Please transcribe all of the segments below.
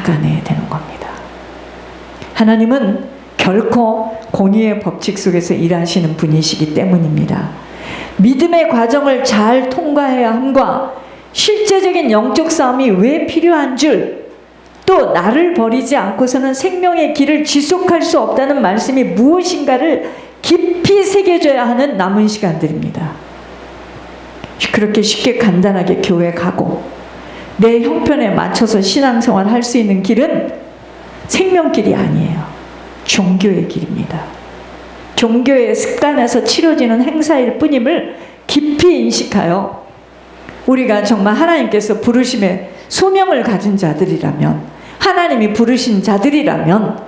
닦아내야 되는 겁니다. 하나님은 결코 공의의 법칙 속에서 일하시는 분이시기 때문입니다. 믿음의 과정을 잘 통과해야 함과 실제적인 영적 싸움이 왜 필요한 줄, 또 나를 버리지 않고서는 생명의 길을 지속할 수 없다는 말씀이 무엇인가를 깊이 새겨줘야 하는 남은 시간들입니다. 그렇게 쉽게 간단하게 교회 가고 내 형편에 맞춰서 신앙생활 할 수 있는 길은 생명길이 아니에요. 종교의 길입니다. 종교의 습관에서 치러지는 행사일 뿐임을 깊이 인식하여 우리가 정말 하나님께서 부르심의 소명을 가진 자들이라면, 하나님이 부르신 자들이라면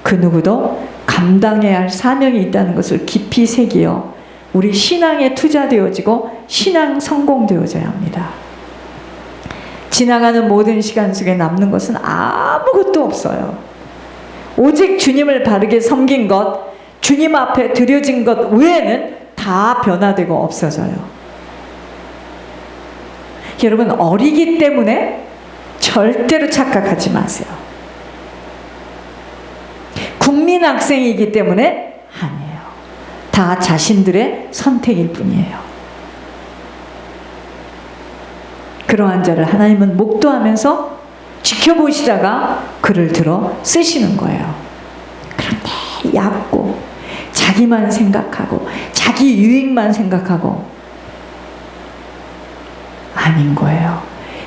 그 누구도 감당해야 할 사명이 있다는 것을 깊이 새기어 우리 신앙에 투자되어지고 신앙 성공되어져야 합니다. 지나가는 모든 시간 속에 남는 것은 아무것도 없어요. 오직 주님을 바르게 섬긴 것, 주님 앞에 드려진 것 외에는 다 변화되고 없어져요. 여러분, 어리기 때문에 절대로 착각하지 마세요. 국민학생이기 때문에 아니에요. 다 자신들의 선택일 뿐이에요. 그러한 자를 하나님은 목도하면서 지켜보시다가 그를 들어 쓰시는 거예요. 그런데 얕고 자기만 생각하고 자기 유익만 생각하고 아닌 거예요.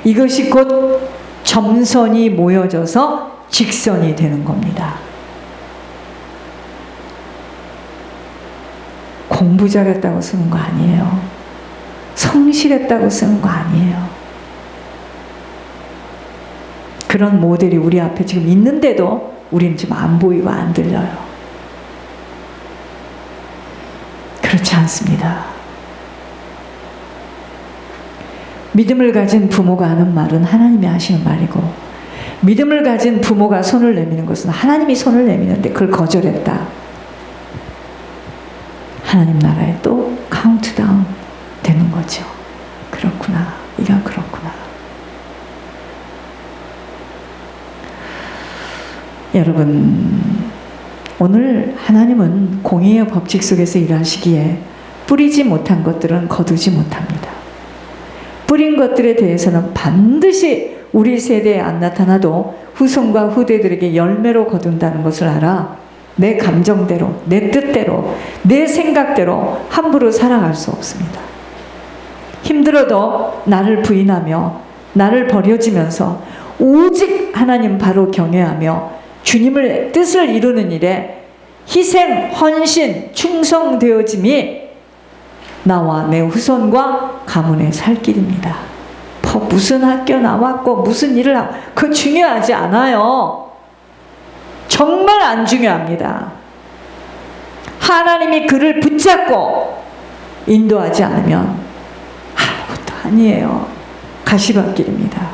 이것이 곧 점선이 모여져서 직선이 되는 겁니다. 공부 잘했다고 쓰는 거 아니에요. 성실했다고 쓰는 거 아니에요. 그런 모델이 우리 앞에 지금 있는데도 우리는 지금 안 보이고 안 들려요. 그렇지 않습니다. 믿음을 가진 부모가 하는 말은 하나님이 하시는 말이고, 믿음을 가진 부모가 손을 내미는 것은 하나님이 손을 내미는데 그걸 거절했다. 하나님 나라에 또 카운트다운 되는 거죠. 그렇구나. 이건 그렇구나. 여러분, 오늘 하나님은 공의의 법칙 속에서 일하시기에 뿌리지 못한 것들은 거두지 못합니다. 뿌린 것들에 대해서는 반드시 우리 세대에 안 나타나도 후손과 후대들에게 열매로 거둔다는 것을 알아 내 감정대로, 내 뜻대로, 내 생각대로 함부로 살아갈 수 없습니다. 힘들어도 나를 부인하며 나를 버려지면서 오직 하나님 바로 경외하며 주님의 뜻을 이루는 일에 희생, 헌신, 충성되어짐이 나와 내 후손과 가문의 살 길입니다. 무슨 학교 나왔고 무슨 일을 하고 그거 중요하지 않아요. 정말 안 중요합니다. 하나님이 그를 붙잡고 인도하지 않으면 아무것도 아니에요. 가시밭길입니다.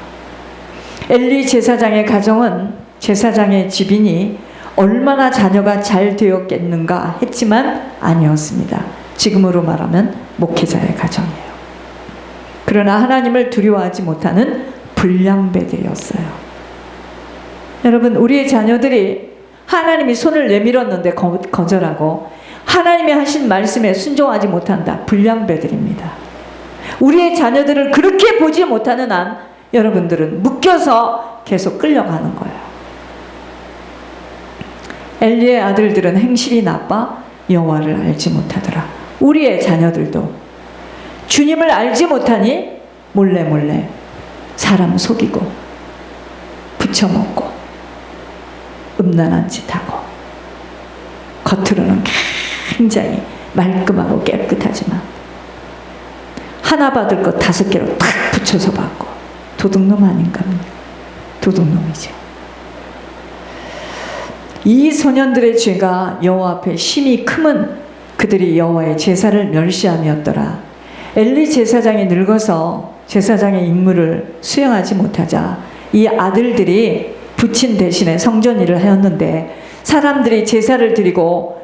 엘리 제사장의 가정은 제사장의 집이니 얼마나 자녀가 잘 되었겠는가 했지만 아니었습니다. 지금으로 말하면 목회자의 가정이에요. 그러나 하나님을 두려워하지 못하는 불량배들이었어요. 여러분, 우리의 자녀들이 하나님이 손을 내밀었는데 거절하고 하나님이 하신 말씀에 순종하지 못한다. 불량배들입니다. 우리의 자녀들을 그렇게 보지 못하는 한 여러분들은 묶여서 계속 끌려가는 거예요. 엘리의 아들들은 행실이 나빠 여호와를 알지 못하더라. 우리의 자녀들도 주님을 알지 못하니 몰래 사람 속이고 부쳐먹고 음란한 짓 하고 겉으로는 굉장히 말끔하고 깨끗하지만 하나 받을 것 5개로 탁 붙여서 받고 도둑놈 아닌가? 도둑놈이죠. 이 소년들의 죄가 여호와 앞에 심히 크면 그들이 여호와의 제사를 멸시함이었더라. 엘리 제사장이 늙어서 제사장의 임무를 수행하지 못하자 이 아들들이 부친 대신에 성전 일을 하였는데, 사람들이 제사를 드리고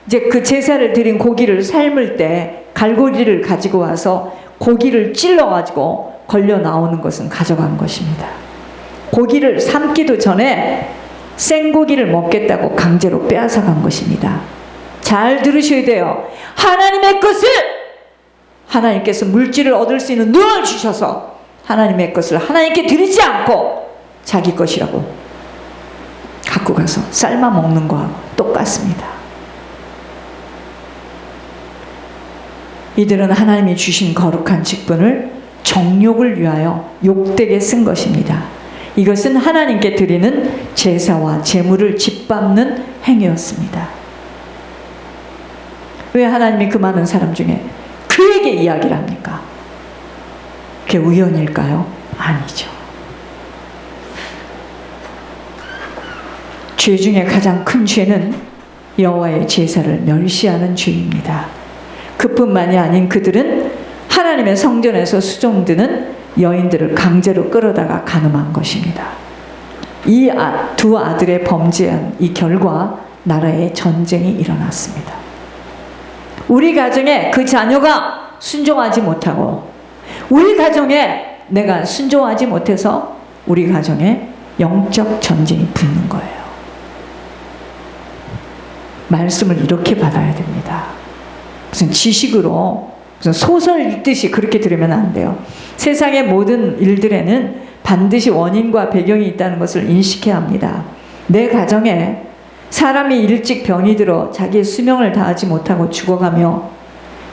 이제 그 제사를 드린 고기를 삶을 때 갈고리를 가지고 와서 고기를 찔러 가지고 걸려 나오는 것은 가져간 것입니다. 고기를 삶기도 전에 생고기를 먹겠다고 강제로 빼앗아 간 것입니다. 잘 들으셔야 돼요. 하나님의 것을, 하나님께서 물질을 얻을 수 있는 능을 주셔서 하나님의 것을 하나님께 드리지 않고 자기 것이라고 갖고 가서 삶아 먹는 거하고 똑같습니다. 이들은 하나님이 주신 거룩한 직분을 정욕을 위하여 욕되게 쓴 것입니다. 이것은 하나님께 드리는 제사와 제물을 짓밟는 행위였습니다. 왜 하나님이 그 많은 사람 중에 그에게 이야기를 합니까? 그게 우연일까요? 아니죠. 죄 중에 가장 큰 죄는 여호와의 제사를 멸시하는 죄입니다. 그뿐만이 아닌 그들은 하나님의 성전에서 수종드는 여인들을 강제로 끌어다가 간음한 것입니다. 이 두 아들의 범죄한 이 결과 나라에 전쟁이 일어났습니다. 우리 가정에 그 자녀가 순종하지 못하고 우리 가정에 내가 순종하지 못해서 우리 가정에 영적 전쟁이 붙는 거예요. 말씀을 이렇게 받아야 됩니다. 무슨 지식으로 무슨 소설 읽듯이 그렇게 들으면 안 돼요. 세상의 모든 일들에는 반드시 원인과 배경이 있다는 것을 인식해야 합니다. 내 가정에 사람이 일찍 병이 들어 자기의 수명을 다하지 못하고 죽어가며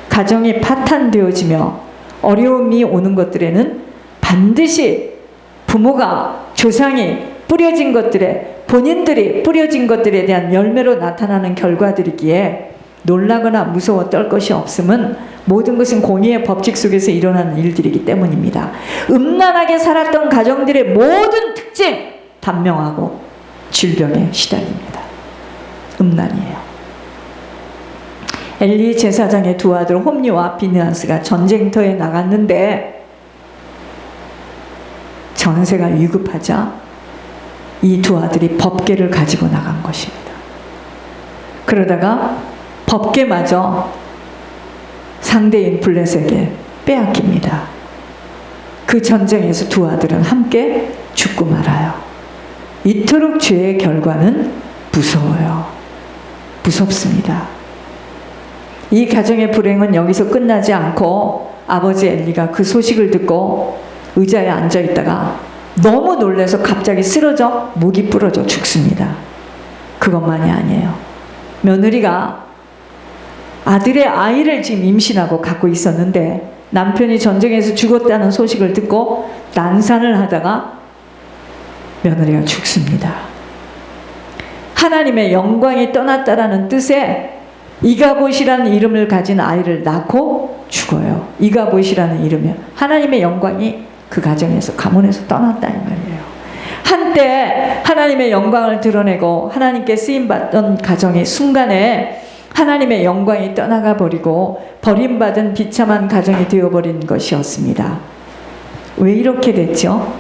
가정이 파탄되어지며 어려움이 오는 것들에는 반드시 부모가 조상이 뿌려진 것들에 본인들이 뿌려진 것들에 대한 열매로 나타나는 결과들이기에 놀라거나 무서워 떨 것이 없음은 모든 것은 공의의 법칙 속에서 일어나는 일들이기 때문입니다. 음란하게 살았던 가정들의 모든 특징 단명하고 질병에 시달립니다. 음란이에요. 엘리 제사장의 두 아들 홈리와 비느하스가 전쟁터에 나갔는데 전세가 위급하자 이 두 아들이 법궤를 가지고 나간 것입니다. 그러다가 법궤마저 상대인 블레셋에게 빼앗깁니다. 그 전쟁에서 두 아들은 함께 죽고 말아요. 이토록 죄의 결과는 무서워요. 무섭습니다. 이 가정의 불행은 여기서 끝나지 않고 아버지 엘리가 그 소식을 듣고 의자에 앉아 있다가 너무 놀라서 갑자기 쓰러져 목이 부러져 죽습니다. 그것만이 아니에요. 며느리가 아들의 아이를 지금 임신하고 갖고 있었는데 남편이 전쟁에서 죽었다는 소식을 듣고 난산을 하다가 며느리가 죽습니다. 하나님의 영광이 떠났다라는 뜻의 이가봇이라는 이름을 가진 아이를 낳고 죽어요. 이가봇이라는 이름이 하나님의 영광이 그 가정에서 가문에서 떠났다 이 말이에요. 한때 하나님의 영광을 드러내고 하나님께 쓰임받던 가정의 순간에 하나님의 영광이 떠나가 버리고 버림받은 비참한 가정이 되어버린 것이었습니다. 왜 이렇게 됐죠?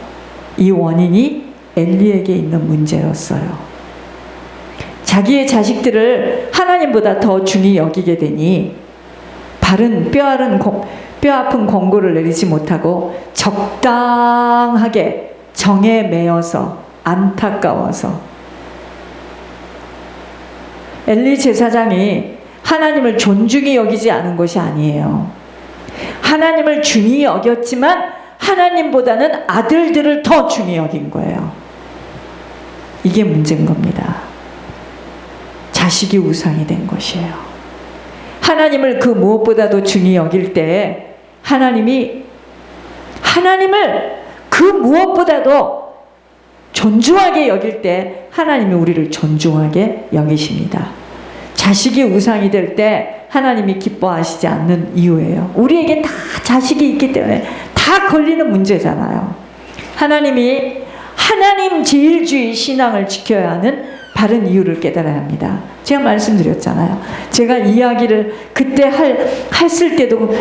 이 원인이 엘리에게 있는 문제였어요. 자기의 자식들을 하나님보다 더 중히 여기게 되니 바른 뼈아픈 권고를 내리지 못하고 적당하게 정에 매여서 안타까워서 엘리 제사장이 하나님을 존중히 여기지 않은 것이 아니에요. 하나님을 중히 여겼지만 하나님보다는 아들들을 더 중히 여긴 거예요. 이게 문제인 겁니다. 자식이 우상이 된 것이에요. 하나님을 그 무엇보다도 중히 여길 때 하나님을 그 무엇보다도 존중하게 여길 때 하나님이 우리를 존중하게 여기십니다. 자식이 우상이 될 때 하나님이 기뻐하시지 않는 이유예요. 우리에겐 다 자식이 있기 때문에 다 걸리는 문제잖아요. 하나님이 하나님 제일주의 신앙을 지켜야 하는 바른 이유를 깨달아야 합니다. 제가 말씀드렸잖아요. 제가 이야기를 그때 했을 때도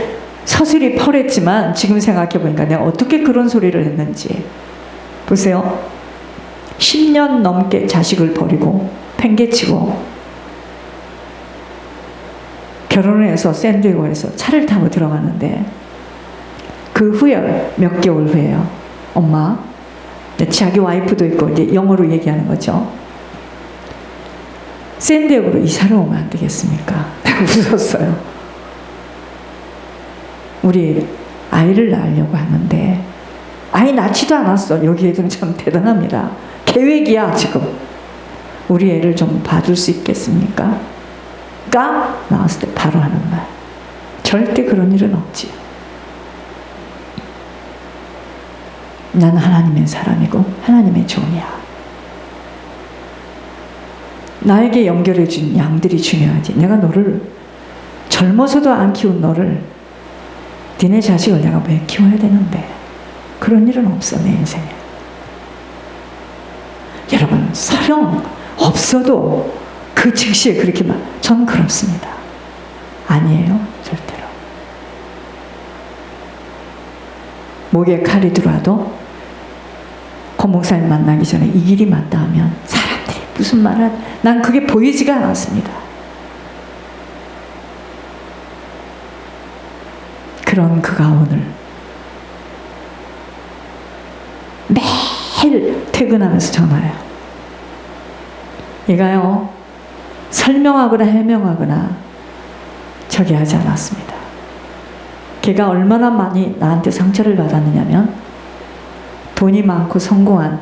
서슬이 펄했지만 지금 생각해보니까 내가 어떻게 그런 소리를 했는지 보세요. 10년 넘게 자식을 버리고 팽개치고 결혼을 해서 샌디에고에서 차를 타고 들어가는데 그 후에 몇 개월 후에요. 엄마 자기 와이프도 있고 이제 영어로 얘기하는 거죠. 샌디에고로 이사를 오면 안 되겠습니까? 내가 웃었어요. 우리 아이를 낳으려고 하는데 아이 낳지도 않았어. 여기 애들은 참 대단합니다. 계획이야 지금. 우리 애를 좀 봐줄 수 있겠습니까? 가 나왔을 때 바로 하는 말. 절대 그런 일은 없지. 나는 하나님의 사람이고 하나님의 종이야. 나에게 연결해 준 양들이 중요하지. 내가 너를 젊어서도 안 키운 너를 니네 자식을 내가 왜 키워야 되는데. 그런 일은 없어 내 인생에. 여러분 설령 없어도 그 즉시에 그렇게 전 그렇습니다. 아니에요 절대로. 목에 칼이 들어와도 권 목사님 만나기 전에 이 길이 맞다 하면 사람들이 무슨 말을 난 그게 보이지가 않았습니다. 그런 그가 오늘 매일 퇴근하면서 전화해요. 얘가요 설명하거나 해명하거나 저기 하지 않았습니다. 걔가 얼마나 많이 나한테 상처를 받았느냐면 돈이 많고 성공한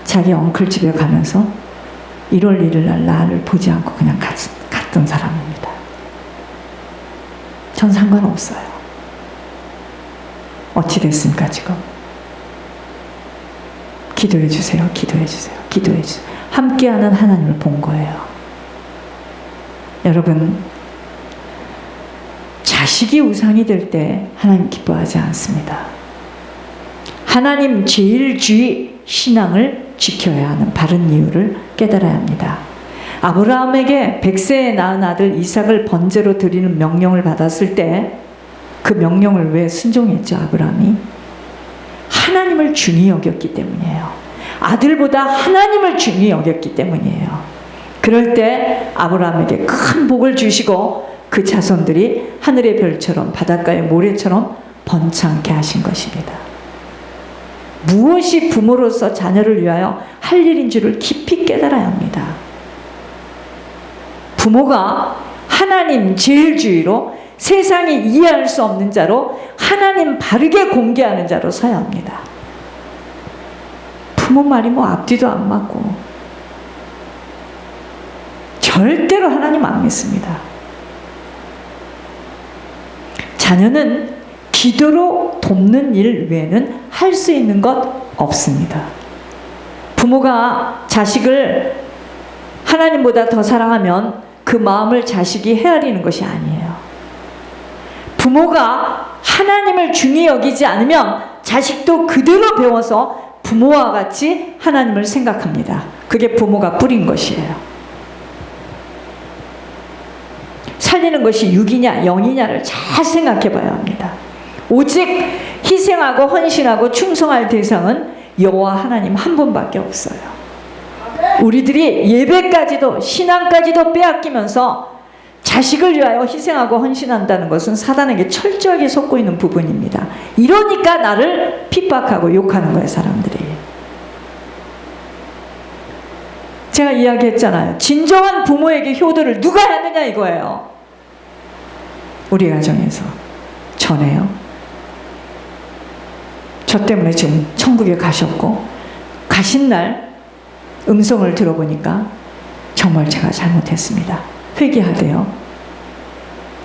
자기 엉클 집에 가면서 1월 1일 날 나를 보지 않고 그냥 갔던 사람입니다. 전 상관없어요. 어찌 됐습니까 지금? 기도해 주세요. 기도해 주세요. 기도해 주세요. 함께하는 하나님을 본 거예요. 여러분 자식이 우상이 될 때 하나님 기뻐하지 않습니다. 하나님 제일주의 신앙을 지켜야 하는 바른 이유를 깨달아야 합니다. 아브라함에게 100세에 낳은 아들 이삭을 번제로 드리는 명령을 받았을 때 그 명령을 왜 순종했죠 아브라함이? 하나님을 중히 여겼기 때문이에요. 아들보다 하나님을 중히 여겼기 때문이에요. 그럴 때 아브라함에게 큰 복을 주시고 그 자손들이 하늘의 별처럼 바닷가의 모래처럼 번창케 하신 것입니다. 무엇이 부모로서 자녀를 위하여 할 일인 줄을 깊이 깨달아야 합니다. 부모가 하나님 제일주의로 세상이 이해할 수 없는 자로 하나님 바르게 공개하는 자로 서야 합니다. 부모 말이 뭐 앞뒤도 안 맞고 절대로 하나님 안 믿습니다. 자녀는 기도로 돕는 일 외에는 할 수 있는 것 없습니다. 부모가 자식을 하나님보다 더 사랑하면 그 마음을 자식이 헤아리는 것이 아니에요. 부모가 하나님을 중히 여기지 않으면 자식도 그대로 배워서 부모와 같이 하나님을 생각합니다. 그게 부모가 뿌린 것이에요. 살리는 것이 육이냐 영이냐를 잘 생각해 봐야 합니다. 오직 희생하고 헌신하고 충성할 대상은 여호와 하나님 한 분밖에 없어요. 우리들이 예배까지도 신앙까지도 빼앗기면서 자식을 위하여 희생하고 헌신한다는 것은 사단에게 철저하게 속고 있는 부분입니다. 이러니까 나를 핍박하고 욕하는 거예요 사람들이. 제가 이야기했잖아요. 진정한 부모에게 효도를 누가 하느냐 이거예요. 우리 가정에서 전에요. 저 때문에 지금 천국에 가셨고 가신 날 음성을 들어보니까 정말 제가 잘못했습니다. 회개하대요.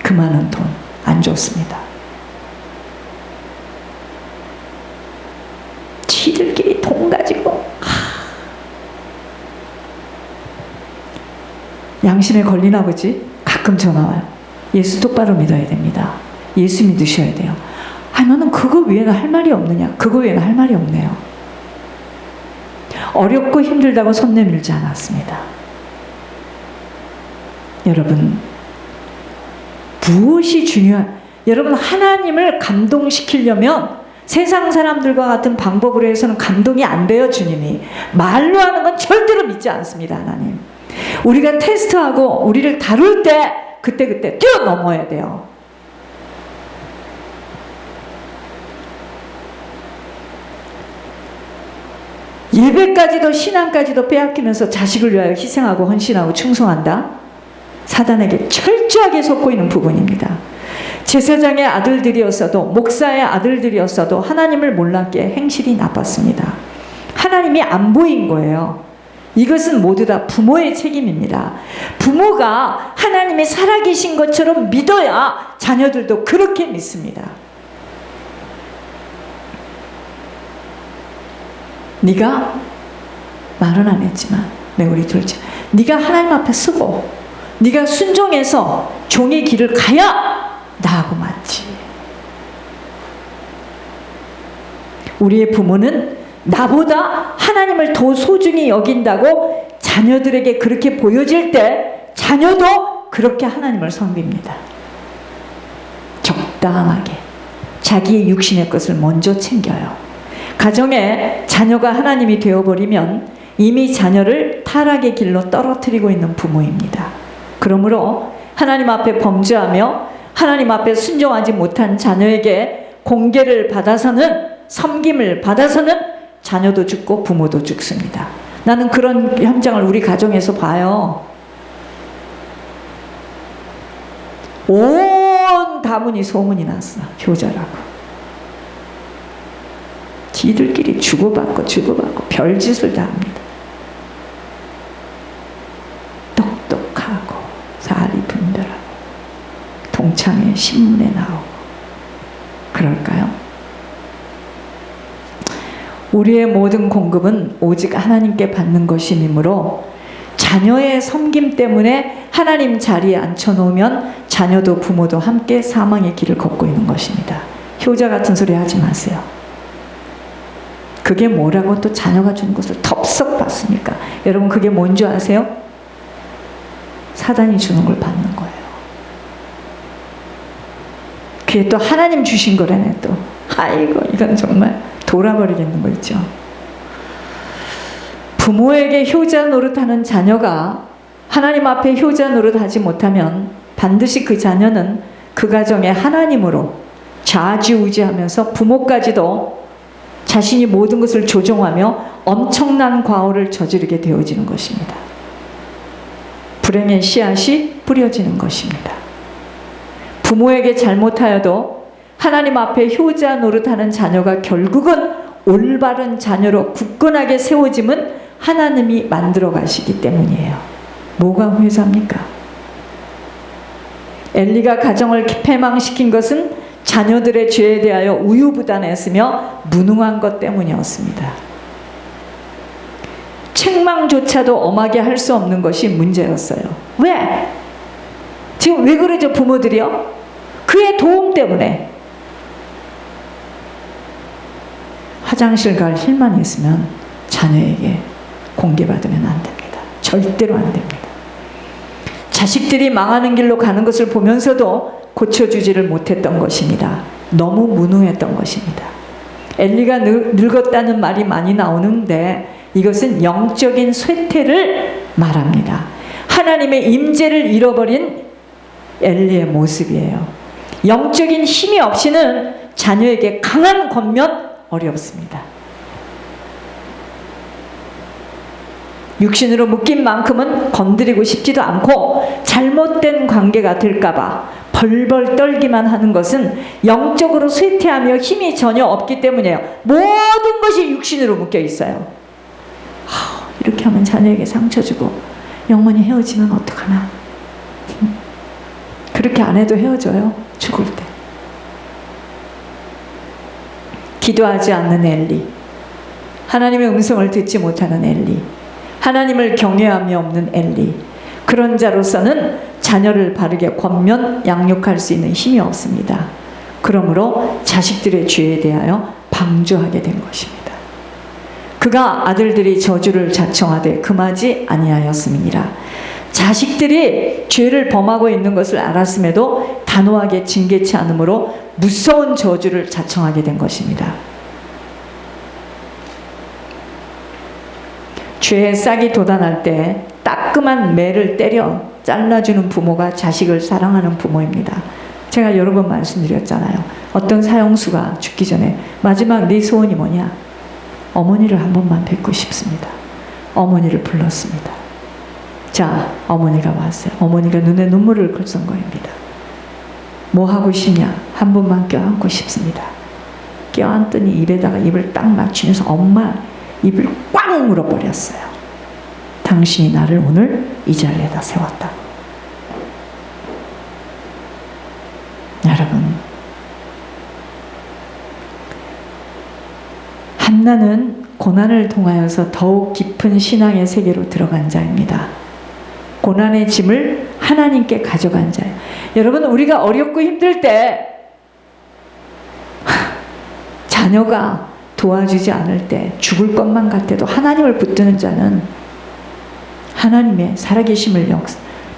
그 많은 돈 안 줬습니다. 지들끼리 돈 가지고 양심에 걸리나 보지? 가끔 전화 와요. 예수 똑바로 믿어야 됩니다. 예수 믿으셔야 돼요. 아, 너는 그거 외에는 할 말이 없느냐? 그거 외에는 할 말이 없네요. 어렵고 힘들다고 손 내밀지 않았습니다. 여러분, 무엇이 여러분, 하나님을 감동시키려면 세상 사람들과 같은 방법으로 해서는 감동이 안 돼요. 주님이 말로 하는 건 절대로 믿지 않습니다. 하나님, 우리가 테스트하고 우리를 다룰 때 그때 뛰어넘어야 돼요. 예배까지도 신앙까지도 빼앗기면서 자식을 위하여 희생하고 헌신하고 충성한다? 사단에게 철저하게 속고 있는 부분입니다. 제사장의 아들들이었어도 목사의 아들들이었어도 하나님을 몰랐기에 행실이 나빴습니다. 하나님이 안 보인 거예요. 이것은 모두 다 부모의 책임입니다. 부모가 하나님이 살아계신 것처럼 믿어야 자녀들도 그렇게 믿습니다. 네가 말은 안 했지만 우리 둘째, 네가 하나님 앞에 서고 네가 순종해서 종의 길을 가야 나하고 맞지. 우리의 부모는 나보다 하나님을 더 소중히 여긴다고 자녀들에게 그렇게 보여질 때 자녀도 그렇게 하나님을 섬깁니다. 적당하게 자기의 육신의 것을 먼저 챙겨요. 가정에 자녀가 하나님이 되어버리면 이미 자녀를 타락의 길로 떨어뜨리고 있는 부모입니다. 그러므로 하나님 앞에 범죄하며 하나님 앞에 순종하지 못한 자녀에게 공개를 받아서는, 섬김을 받아서는 자녀도 죽고 부모도 죽습니다. 나는 그런 현장을 우리 가정에서 봐요. 온 가문이 소문이 났어. 효자라고. 지들끼리 주고받고 별짓을 다 합니다. 똑똑하고 살이 분별하고 동창회 신문에 나오고 그럴까요? 우리의 모든 공급은 오직 하나님께 받는 것이므로 자녀의 섬김 때문에 하나님 자리에 앉혀놓으면 자녀도 부모도 함께 사망의 길을 걷고 있는 것입니다. 효자 같은 소리 하지 마세요. 그게 뭐라고 또 자녀가 주는 것을 덥석 받습니까? 여러분 그게 뭔지 아세요? 사단이 주는 걸 받는 거예요. 그게 또 하나님 주신 거라네 또. 아이고 이건 정말 돌아버리겠는 거 있죠. 부모에게 효자 노릇하는 자녀가 하나님 앞에 효자 노릇하지 못하면 반드시 그 자녀는 그 가정의 하나님으로 좌지우지하면서 부모까지도 자신이 모든 것을 조종하며 엄청난 과오를 저지르게 되어지는 것입니다. 불행의 씨앗이 뿌려지는 것입니다. 부모에게 잘못하여도 하나님 앞에 효자 노릇하는 자녀가 결국은 올바른 자녀로 굳건하게 세워짐은 하나님이 만들어 가시기 때문이에요. 뭐가 회사입니까? 엘리가 가정을 패망시킨 것은 자녀들의 죄에 대하여 우유부단했으며 무능한 것 때문이었습니다. 책망조차도 엄하게 할 수 없는 것이 문제였어요. 왜? 지금 왜 그러죠 부모들이요? 그의 도움 때문에. 화장실 갈 힘만 있으면 자녀에게 공개받으면 안 됩니다. 절대로 안 됩니다. 자식들이 망하는 길로 가는 것을 보면서도 고쳐주지를 못했던 것입니다. 너무 무능했던 것입니다. 엘리가 늙었다는 말이 많이 나오는데 이것은 영적인 쇠퇴를 말합니다. 하나님의 임재를 잃어버린 엘리의 모습이에요. 영적인 힘이 없이는 자녀에게 강한 권면 어렵습니다. 육신으로 묶인 만큼은 건드리고 싶지도 않고 잘못된 관계가 될까봐 벌벌 떨기만 하는 것은 영적으로 쇠퇴하며 힘이 전혀 없기 때문이에요. 모든 것이 육신으로 묶여 있어요. 이렇게 하면 자녀에게 상처 주고 영원히 헤어지면 어떡하나. 그렇게 안 해도 헤어져요. 죽을 때. 기도하지 않는 엘리, 하나님의 음성을 듣지 못하는 엘리, 하나님을 경외함이 없는 엘리, 그런 자로서는 자녀를 바르게 권면 양육할 수 있는 힘이 없습니다. 그러므로 자식들의 죄에 대하여 방조하게 된 것입니다. 그가 아들들이 저주를 자청하되 금하지 아니하였음이니라. 자식들이 죄를 범하고 있는 것을 알았음에도 단호하게 징계치 않으므로 무서운 저주를 자청하게 된 것입니다. 죄의 싹이 돋아날 때 따끔한 매를 때려 잘라주는 부모가 자식을 사랑하는 부모입니다. 제가 여러 번 말씀드렸잖아요. 어떤 사형수가 죽기 전에 마지막 네 소원이 뭐냐? 어머니를 한 번만 뵙고 싶습니다. 어머니를 불렀습니다. 자, 어머니가 왔어요. 어머니가 눈에 눈물을 글썽거립니다. 뭐 하고 싶냐? 한 번만 껴안고 싶습니다. 껴안더니 입에다가 입을 딱 맞추면서 엄마 입을 꽉 물어버렸어요. 당신이 나를 오늘 이 자리에다 세웠다. 여러분, 한나는 고난을 통하여서 더욱 깊은 신앙의 세계로 들어간 자입니다. 고난의 짐을 하나님께 가져간 자예요. 여러분, 우리가 어렵고 힘들 때, 자녀가 도와주지 않을 때, 죽을 것만 같아도 하나님을 붙드는 자는 하나님의 살아계심을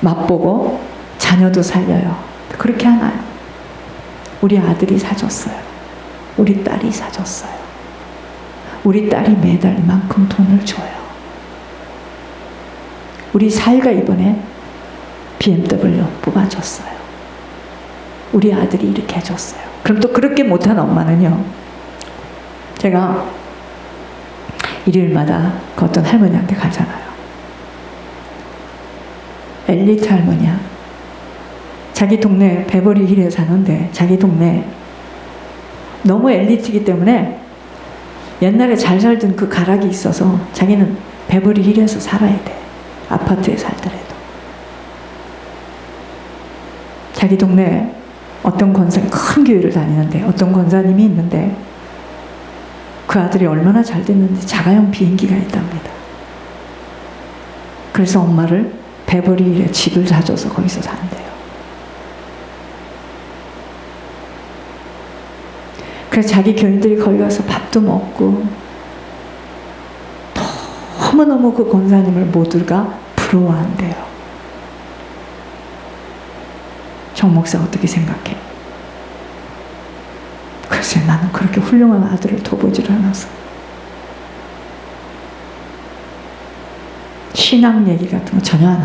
맛보고 자녀도 살려요. 그렇게 하나요? 우리 아들이 사줬어요. 우리 딸이 사줬어요. 우리 딸이 매달 이만큼 돈을 줘요. 우리 사위가 이번에 BMW 뽑아줬어요. 우리 아들이 이렇게 해줬어요. 그럼 또 그렇게 못한 엄마는요, 제가 일요일마다 그 어떤 할머니한테 가잖아요. 엘리트 할머니야. 자기 동네 베버리 힐에 사는데 자기 동네 너무 엘리트이기 때문에 옛날에 잘 살던 그 가락이 있어서 자기는 베버리 힐에서 살아야 돼. 아파트에 살더라도. 자기 동네에 어떤 권사님, 큰 교회를 다니는데 어떤 권사님이 있는데 그 아들이 얼마나 잘 됐는지 자가용 비행기가 있답니다. 그래서 엄마를 베버리 힐에 집을 사줘서 거기서 산대요. 그래서 자기 교인들이 거기 가서 밥도 먹고 너무너무 그 권사님을 모두가 부러워한대요. 정 목사 어떻게 생각해? 글쎄, 나는 그렇게 훌륭한 아들을 둬보질 않아서. 신앙 얘기 같은 거 전혀 안